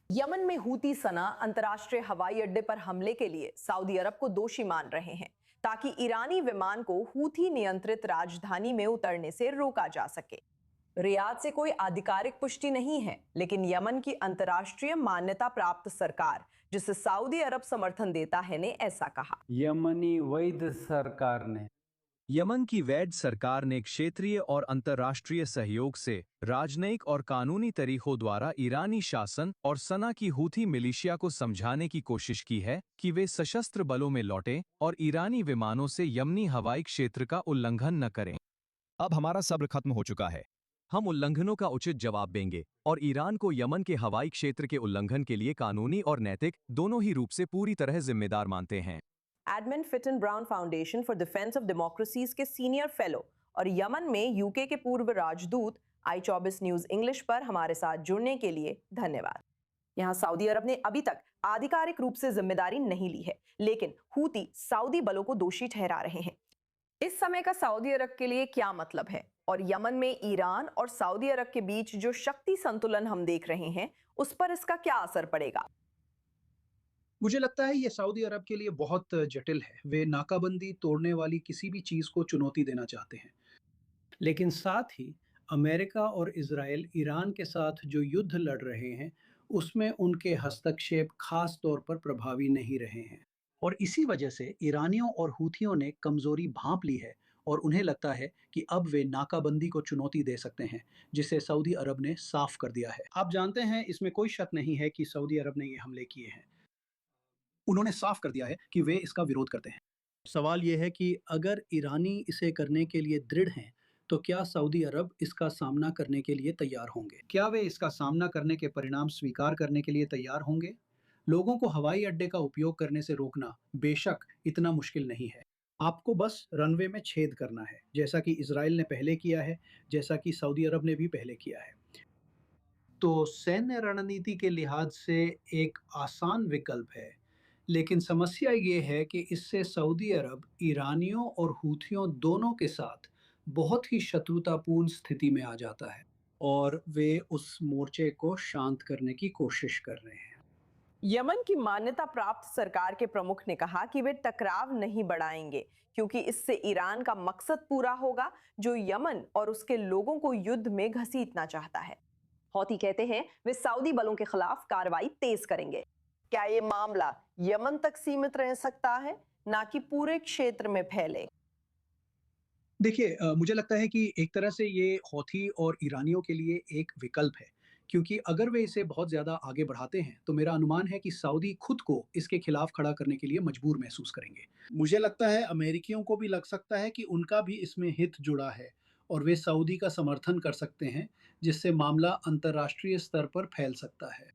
Yemen में Houthi सना अंतर्राष्ट्रीय हवाई अड्डे पर हमले के लिए सऊदी अरब को दोषी मान रहे हैं ताकि ईरानी विमान को हूती नियंत्रित राजधानी में उतरने से रोका जा सके। रियाद से कोई आधिकारिक पुष्टि नहीं है, लेकिन यमन की अंतर्राष्ट्रीय मान्यता प्राप्त सरकार, जिसे सऊदी अरब समर्थन देता है, ने ऐसा कहा। यमनी वैध सरकार ने यमन की वैध सरकार ने क्षेत्रीय और अंतर्राष्ट्रीय सहयोग से राजनयिक और कानूनी तरीकों द्वारा ईरानी शासन और सना की हूथी मिलिशिया को समझाने की कोशिश की है कि वे सशस्त्र बलों में लौटें और ईरानी विमानों से यमनी हवाई क्षेत्र का उल्लंघन न करें। अब हमारा सब्र खत्म हो चुका है। हम उल्लंघनों का उचित जवाब देंगे और ईरान को यमन के हवाई क्षेत्र के उल्लंघन के लिए कानूनी और नैतिक दोनों ही रूप से पूरी तरह जिम्मेदार मानते हैं। Edmund Fitton Brown Foundation for Defense of Democracies के सीनियर फेलो और यमन में यूके के पूर्व राजदूत i24 न्यूज इंग्लिश पर हमारे साथ जुड़ने के लिए धन्यवाद। यहाँ सऊदी अरब ने अभी तक आधिकारिक रूप से जिम्मेदारी नहीं ली है, लेकिन हूती सऊदी बलों को दोषी ठहरा रहे हैं। इस समय का सऊदी अरब के लिए क्या मतलब है, और यमन में ईरान और सऊदी अरब के बीच जो शक्ति संतुलन हम देख रहे हैं, उस पर इसका क्या असर पड़ेगा? मुझे लगता है ये सऊदी अरब के लिए बहुत जटिल है। वे नाकाबंदी तोड़ने वाली किसी भी चीज़ को चुनौती देना चाहते हैं, लेकिन साथ ही अमेरिका और इजराइल ईरान के साथ जो युद्ध लड़ रहे हैं उसमें उनके हस्तक्षेप खास तौर पर प्रभावी नहीं रहे हैं। और इसी वजह से ईरानियों और हूथियों ने कमजोरी भांप ली है और उन्हें लगता है कि अब वे नाकाबंदी को चुनौती दे सकते हैं, जिसे सऊदी अरब ने साफ कर दिया है। आप जानते हैं, इसमें कोई शक नहीं है कि सऊदी अरब ने ये हमले किए हैं। उन्होंने साफ कर दिया है कि वे इसका विरोध करते हैं। सवाल यह है कि अगर ईरानी इसे करने के लिए दृढ़ हैं, तो क्या सऊदी अरब इसका सामना करने के लिए तैयार होंगे? क्या वे इसका सामना करने के परिणाम स्वीकार करने के लिए तैयार होंगे? लोगों को हवाई अड्डे का उपयोग करने से रोकना बेशक इतना मुश्किल नहीं है। आपको बस रनवे में छेद करना है, जैसा कि इजराइल ने पहले किया है, जैसा कि सऊदी अरब ने भी पहले किया है। तो सैन्य रणनीति के लिहाज से एक आसान विकल्प है, लेकिन समस्या ये है कि इससे सऊदी अरब ईरानियों और हूथियों दोनों के साथ बहुत ही शत्रुतापूर्ण स्थिति में आ जाता है और वे उस मोर्चे को शांत करने की कोशिश कर रहे हैं। यमन की मान्यता प्राप्त सरकार के प्रमुख ने कहा कि वे टकराव नहीं बढ़ाएंगे, क्योंकि इससे ईरान का मकसद पूरा होगा, जो यमन और उसके लोगों को युद्ध में घसीटना चाहता है। हौती कहते हैं वे सऊदी बलों के खिलाफ कार्रवाई तेज करेंगे। क्या ये मामला यमन तक सीमित रह सकता है, ना कि पूरे क्षेत्र में फैले? देखिए, मुझे लगता है कि एक तरह से ये हौथी और ईरानियों के लिए एक विकल्प है, क्योंकि अगर वे इसे बहुत ज़्यादा आगे बढ़ाते हैं तो मेरा अनुमान है कि सऊदी खुद को इसके खिलाफ खड़ा करने के लिए मजबूर महसूस करेंगे। मुझे लगता है अमेरिकियों को भी लग सकता है कि उनका भी इसमें हित जुड़ा है और वे सऊदी का समर्थन कर सकते हैं, जिससे मामला अंतर्राष्ट्रीय स्तर पर फैल सकता है।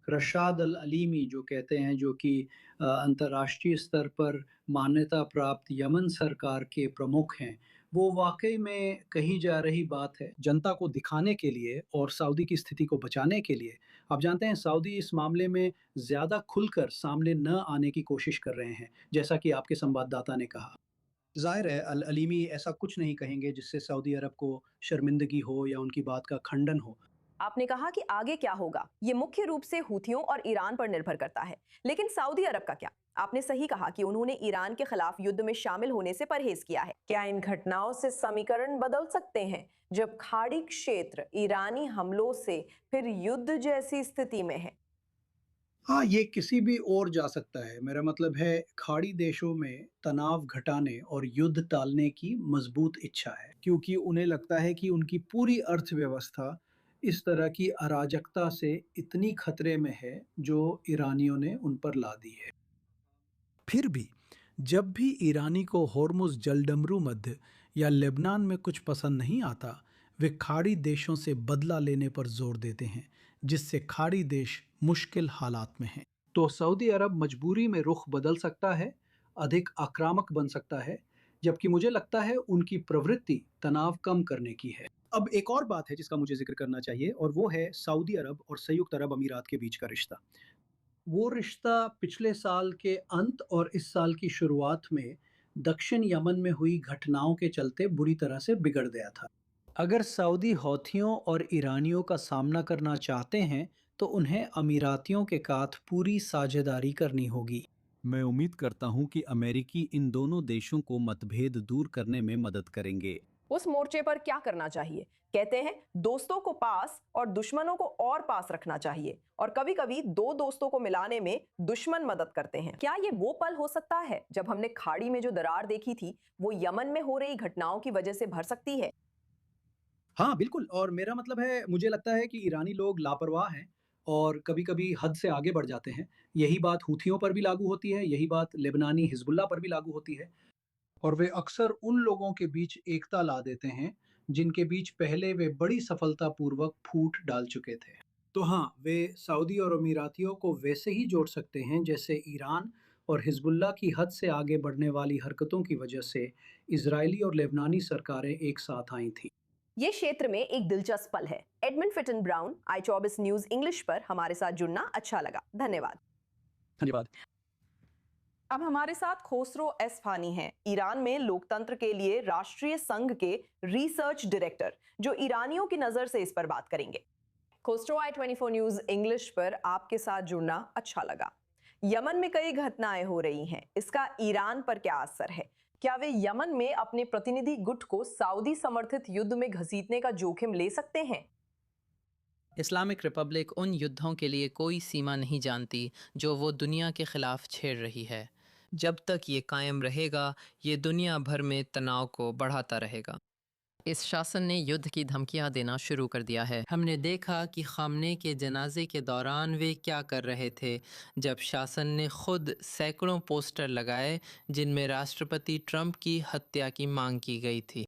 रशाद अल अलीमी जो कहते हैं, जो कि अंतर्राष्ट्रीय स्तर पर मान्यता प्राप्त यमन सरकार के प्रमुख हैं, वो वाकई में कही जा रही बात है जनता को दिखाने के लिए और सऊदी की स्थिति को बचाने के लिए। आप जानते हैं, सऊदी इस मामले में ज़्यादा खुलकर सामने न आने की कोशिश कर रहे हैं, जैसा कि आपके संवाददाता ने कहा। ज़ाहिर है अल अलीमी ऐसा कुछ नहीं कहेंगे जिससे सऊदी अरब को शर्मिंदगी हो या उनकी बात का खंडन हो। आपने कहा कि आगे क्या होगा, ये मुख्य रूप से हूथियों और ईरान पर निर्भर करता है, लेकिन सऊदी अरब का क्या? आपने सही कहा कि उन्होंने ईरान के खिलाफ युद्ध में शामिल होने से परहेज किया है। क्या इन घटनाओं से समीकरण बदल सकते हैं, जब खाड़ी क्षेत्र ईरानी हमलों से फिर युद्ध जैसी स्थिति में है? हाँ, ये किसी भी ओर जा सकता है। मेरा मतलब है, खाड़ी देशों में तनाव घटाने और युद्ध टालने की मजबूत इच्छा है, क्योंकि उन्हें लगता है कि उनकी पूरी अर्थव्यवस्था इस तरह की अराजकता से इतनी खतरे में है जो ईरानियों ने उन पर ला दी है। फिर भी जब भी ईरानी को होर्मुज जलडमरू मध्य या लेबनान में कुछ पसंद नहीं आता, वे खाड़ी देशों से बदला लेने पर जोर देते हैं, जिससे खाड़ी देश मुश्किल हालात में हैं। तो सऊदी अरब मजबूरी में रुख बदल सकता है, अधिक आक्रामक बन सकता है, जबकि मुझे लगता है उनकी प्रवृत्ति तनाव कम करने की है। अब एक और बात है जिसका मुझे जिक्र करना चाहिए, और वो है सऊदी अरब और संयुक्त अरब अमीरात के बीच का रिश्ता। वो रिश्ता पिछले साल के अंत और इस साल की शुरुआत में दक्षिण यमन में हुई घटनाओं के चलते बुरी तरह से बिगड़ गया था। अगर सऊदी हौथियों और ईरानियों का सामना करना चाहते हैं तो उन्हें अमीरातियों के साथ पूरी साझेदारी करनी होगी। मैं उम्मीद करता हूं कि अमेरिकी इन दोनों देशों को मतभेद दूर करने में मदद करेंगे। उस मोर्चे पर क्या करना चाहिए? कहते हैं दोस्तों को पास और दुश्मनों को और पास रखना चाहिए, और कभी-कभी दो दोस्तों को मिलाने में दुश्मन मदद करते हैं। क्या ये वो पल हो सकता है जब हमने खाड़ी में जो दरार देखी थी वो यमन में हो रही घटनाओं की वजह से भर सकती है? हाँ, बिल्कुल। और मेरा मतलब है, मुझे लगता है कि ईरानी लोग लापरवाह हैं और कभी-कभी हद से आगे बढ़ जाते हैं। यही बात हूथियों पर भी लागू होती है, यही बात लेबनानी हिज़्बुल्लाह पर भी लागू होती है। और वे अक्सर उन लोगों के बीच एकता ला देते हैं, जिनके बीच पहले वे बड़ी सफलतापूर्वक फूट डाल चुके थे। तो हाँ, वे सऊदी और अमीरातियों को वैसे ही जोड़ सकते हैं जैसे ईरान और हिज़्बुल्लाह की हद से आगे बढ़ने वाली हरकतों की वजह से इज़राइली और लेबनानी सरकारें एक साथ आई थीं। ये क्षेत्र में एक दिलचस्प पल है। Edmund Fitton Brown, i24 news English पर हमारे साथ जुड़ना अच्छा लगा। धन्यवाद। धन्यवाद। अब हमारे साथ खोसरो एस्फानी हैं, ईरान में लोकतंत्र के लिए राष्ट्रीय संघ के रिसर्च डायरेक्टर, जो ईरानियों की नजर से इस पर बात करेंगे। खोसरो, i24 न्यूज इंग्लिश पर आपके साथ जुड़ना अच्छा लगा। यमन में कई घटनाएं हो रही हैं, इसका ईरान पर क्या असर है? क्या वे यमन में अपने प्रतिनिधि गुट को सऊदी समर्थित युद्ध में घसीटने का जोखिम ले सकते हैं? इस्लामिक रिपब्लिक उन युद्धों के लिए कोई सीमा नहीं जानती जो वो दुनिया के खिलाफ छेड़ रही है। जब तक ये कायम रहेगा, ये दुनिया भर में तनाव को बढ़ाता रहेगा। इस शासन ने युद्ध की धमकियां देना शुरू कर दिया है। हमने देखा कि खामने के जनाजे के दौरान वे क्या कर रहे थे, जब शासन ने खुद सैकड़ों पोस्टर लगाए जिनमें राष्ट्रपति ट्रंप की हत्या की मांग की गई थी।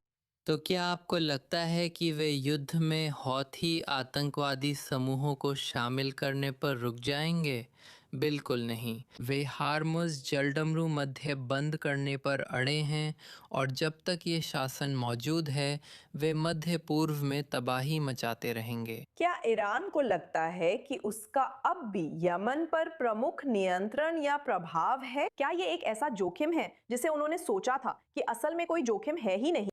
तो क्या आपको लगता है कि वे युद्ध में हौथी आतंकवादी समूहों को शामिल करने पर रुक जाएंगे? बिल्कुल नहीं। वे हार्मुज़ जलडमरू मध्य बंद करने पर अड़े हैं, और जब तक ये शासन मौजूद है, वे मध्य पूर्व में तबाही मचाते रहेंगे। क्या ईरान को लगता है कि उसका अब भी यमन पर प्रमुख नियंत्रण या प्रभाव है? क्या ये एक ऐसा जोखिम है जिसे उन्होंने सोचा था कि असल में कोई जोखिम है ही नहीं?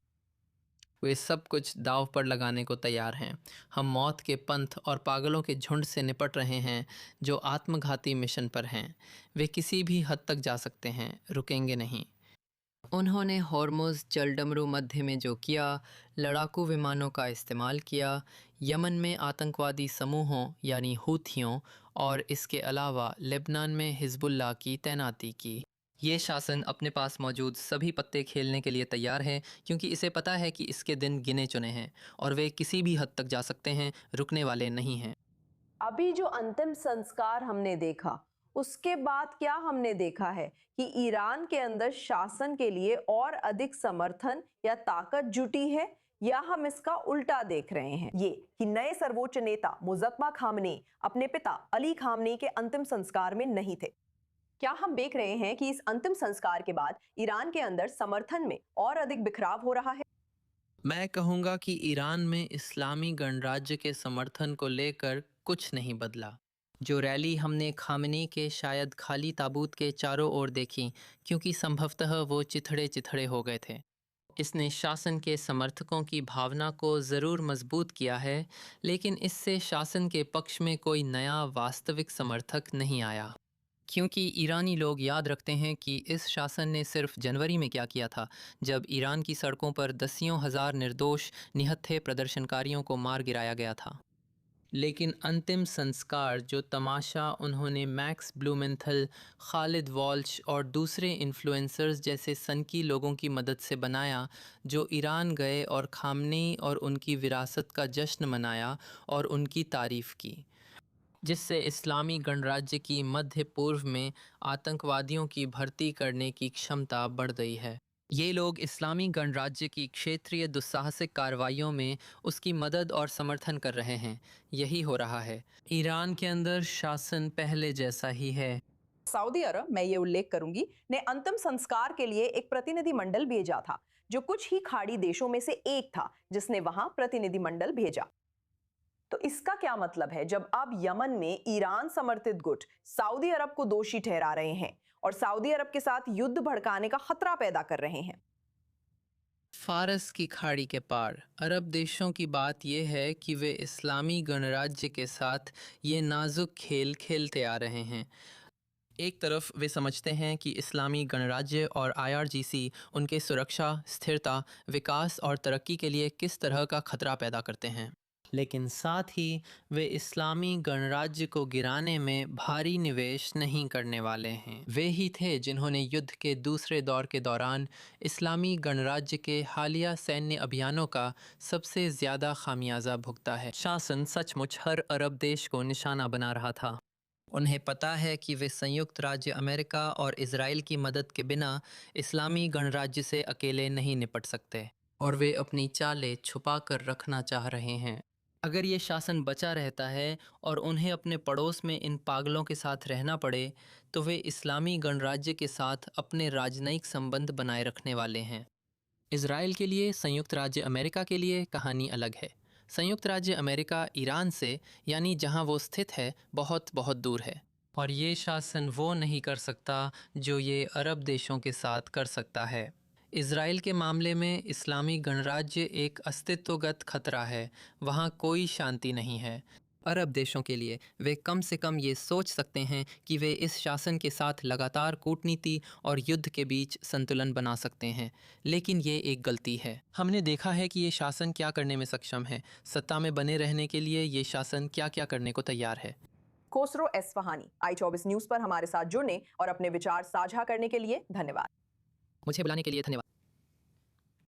वे सब कुछ दांव पर लगाने को तैयार हैं। हम मौत के पंथ और पागलों के झुंड से निपट रहे हैं जो आत्मघाती मिशन पर हैं। वे किसी भी हद तक जा सकते हैं, रुकेंगे नहीं। उन्होंने हॉर्मुज़ जलडमरू मध्य में जो किया, लड़ाकू विमानों का इस्तेमाल किया, यमन में आतंकवादी समूहों यानी हूथियों और इसके अलावा लेबनान में हिज़्बुल्लाह की तैनाती की। ये शासन अपने पास मौजूद सभी पत्ते खेलने के लिए तैयार है, क्योंकि इसे पता है कि इसके दिन गिने चुने हैं और वे किसी भी हद तक जा सकते हैं, रुकने वाले नहीं हैं। अभी जो अंतिम संस्कार हमने देखा, उसके बाद क्या हमने देखा है कि ईरान के अंदर शासन के लिए और अधिक समर्थन या ताकत जुटी है, या हम इसका उल्टा देख रहे हैं? ये कि नए सर्वोच्च नेता मुज़फ्फर खामनेई अपने पिता अली खामनेई के अंतिम संस्कार में नहीं थे। क्या हम देख रहे हैं कि इस अंतिम संस्कार के बाद ईरान के अंदर समर्थन में और अधिक बिखराव हो रहा है? मैं कहूँगा कि ईरान में इस्लामी गणराज्य के समर्थन को लेकर कुछ नहीं बदला। जो रैली हमने खामनेई के शायद खाली ताबूत के चारों ओर देखी, क्योंकि संभवतः वो चिथड़े चिथड़े हो गए थे, इसने शासन के समर्थकों की भावना को ज़रूर मजबूत किया है, लेकिन इससे शासन के पक्ष में कोई नया वास्तविक समर्थक नहीं आया। क्योंकि ईरानी लोग याद रखते हैं कि इस शासन ने सिर्फ जनवरी में क्या किया था, जब ईरान की सड़कों पर दसियों हज़ार निर्दोष निहत्थे प्रदर्शनकारियों को मार गिराया गया था। लेकिन अंतिम संस्कार जो तमाशा उन्होंने मैक्स ब्लूमेंथल, खालिद वॉल्श और दूसरे इन्फ्लुएंसर्स जैसे सनकी लोगों की मदद से बनाया, जो ईरान गए और खामनेई और उनकी विरासत का जश्न मनाया और उनकी तारीफ़ की, जिससे इस्लामी गणराज्य की मध्य पूर्व में आतंकवादियों की भर्ती करने की क्षमता बढ़ गई है। ये लोग इस्लामी गणराज्य की क्षेत्रीय दुस्साहसिक कार्रवाइयों में उसकी मदद और समर्थन कर रहे हैं। यही हो रहा है। ईरान के अंदर शासन पहले जैसा ही है। सऊदी अरब, मैं ये उल्लेख करूंगी, ने अंतिम संस्कार के लिए एक प्रतिनिधि मंडल भेजा था, जो कुछ ही खाड़ी देशों में से एक था जिसने वहां प्रतिनिधि मंडल भेजा। तो इसका क्या मतलब है जब अब यमन में ईरान समर्थित गुट सऊदी अरब को दोषी ठहरा रहे हैं और सऊदी अरब के साथ युद्ध भड़काने का खतरा पैदा कर रहे हैं? फारस की खाड़ी के पार अरब देशों की बात यह है कि वे इस्लामी गणराज्य के साथ ये नाजुक खेल खेलते आ रहे हैं। एक तरफ वे समझते हैं कि इस्लामी गणराज्य और आईआरजीसी उनके सुरक्षा, स्थिरता, विकास और तरक्की के लिए किस तरह का खतरा पैदा करते हैं, लेकिन साथ ही वे इस्लामी गणराज्य को गिराने में भारी निवेश नहीं करने वाले हैं। वे ही थे जिन्होंने युद्ध के दूसरे दौर के दौरान इस्लामी गणराज्य के हालिया सैन्य अभियानों का सबसे ज़्यादा खामियाजा भुगता है। शासन सचमुच हर अरब देश को निशाना बना रहा था। उन्हें पता है कि वे संयुक्त राज्य अमेरिका और इज़राइल की मदद के बिना इस्लामी गणराज्य से अकेले नहीं निपट सकते, और वे अपनी चालें छुपा कर रखना चाह रहे हैं। अगर ये शासन बचा रहता है और उन्हें अपने पड़ोस में इन पागलों के साथ रहना पड़े, तो वे इस्लामी गणराज्य के साथ अपने राजनयिक संबंध बनाए रखने वाले हैं। इज़राइल के लिए, संयुक्त राज्य अमेरिका के लिए कहानी अलग है। संयुक्त राज्य अमेरिका ईरान से, यानी जहां वो स्थित है, बहुत बहुत दूर है, और ये शासन वो नहीं कर सकता जो ये अरब देशों के साथ कर सकता है। इज़राइल के मामले में इस्लामी गणराज्य एक अस्तित्वगत खतरा है, वहाँ कोई शांति नहीं है। अरब देशों के लिए वे कम से कम ये सोच सकते हैं कि वे इस शासन के साथ लगातार कूटनीति और युद्ध के बीच संतुलन बना सकते हैं, लेकिन ये एक गलती है। हमने देखा है कि ये शासन क्या करने में सक्षम है। सत्ता में बने रहने के लिए ये शासन क्या क्या करने को तैयार है। खोसरो एस्फहानी, i24 न्यूज़ पर हमारे साथ जुड़ने और अपने विचार साझा करने के लिए धन्यवाद। मुझे बुलाने के लिए धन्यवाद।